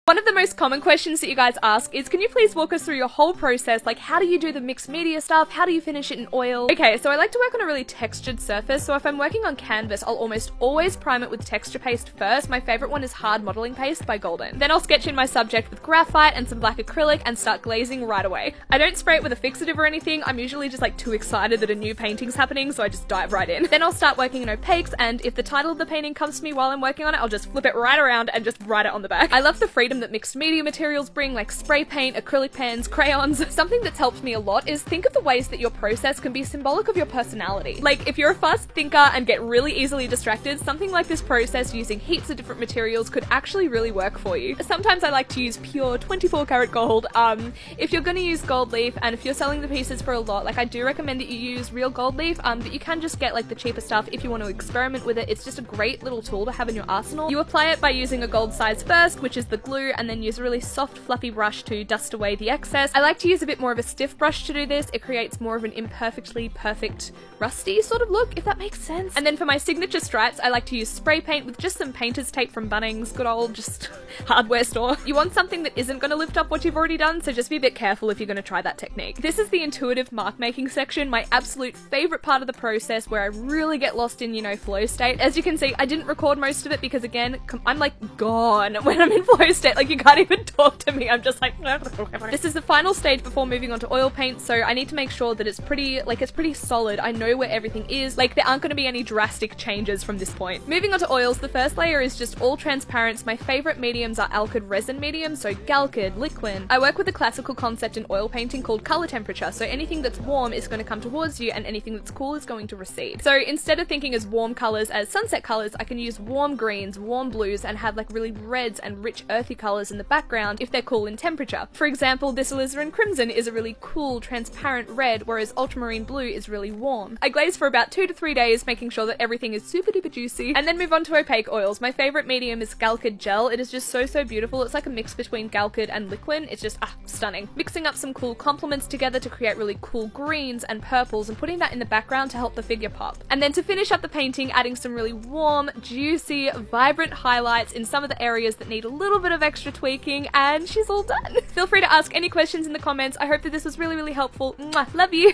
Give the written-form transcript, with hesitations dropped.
One of the most common questions that you guys ask is, can you please walk us through your whole process? Like, how do you do the mixed media stuff? How do you finish it in oil? Okay, so I like to work on a really textured surface, so if I'm working on canvas, I'll almost always prime it with texture paste first. My favorite one is Hard Modeling Paste by Golden. Then I'll sketch in my subject with graphite and some black acrylic and start glazing right away. I don't spray it with a fixative or anything. I'm usually just like too excited that a new painting's happening, so I just dive right in. Then I'll start working in opaques, and if the title of the painting comes to me while I'm working on it, I'll just flip it right around and just write it on the back. I love the freedom that mixed media materials bring, like spray paint, acrylic pens, crayons. Something that's helped me a lot is think of the ways that your process can be symbolic of your personality. Like, if you're a fast thinker and get really easily distracted, something like this process using heaps of different materials could actually really work for you. Sometimes I like to use pure 24 karat gold. If you're gonna use gold leaf, and if you're selling the pieces for a lot, like I do recommend that you use real gold leaf, but you can just get like the cheaper stuff if you want to experiment with it. It's just a great little tool to have in your arsenal. You apply it by using a gold size first, which is the glue, and then use a really soft fluffy brush to dust away the excess. I like to use a bit more of a stiff brush to do this. It creates more of an imperfectly perfect rusty sort of look, if that makes sense. And then for my signature stripes, I like to use spray paint with just some painter's tape from Bunnings, good old just hardware store. You want something that isn't going to lift up what you've already done, so just be a bit careful if you're going to try that technique. This is the intuitive mark making section, my absolute favorite part of the process where I really get lost in, you know, flow state. As you can see, I didn't record most of it because again, I'm like gone when I'm in flow state. Like, you can't even talk to me. I'm just like This is the final stage before moving on to oil paint, so I need to make sure that it's pretty solid. I know where everything is. Like, there aren't going to be any drastic changes from this point. Moving on to oils, the first layer is just all transparents. My favorite mediums are alkyd resin mediums, so Galkyd, Liquin. I work with a classical concept in oil painting called color temperature, so anything that's warm is going to come towards you and anything that's cool is going to recede. So instead of thinking as warm colors as sunset colors, I can use warm greens, warm blues, and have like really reds and rich earthy colors in the background if they're cool in temperature. For example, this alizarin crimson is a really cool, transparent red, whereas ultramarine blue is really warm. I glaze for about 2 to 3 days, making sure that everything is super duper juicy, and then move on to opaque oils. My favorite medium is Galkyd Gel. It is just so beautiful. It's like a mix between Galkyd and Liquin. It's just stunning. Mixing up some cool complements together to create really cool greens and purples and putting that in the background to help the figure pop. And then to finish up the painting, adding some really warm, juicy, vibrant highlights in some of the areas that need a little bit of extra tweaking, and she's all done. Feel free to ask any questions in the comments. I hope that this was really helpful. Mwah, love you!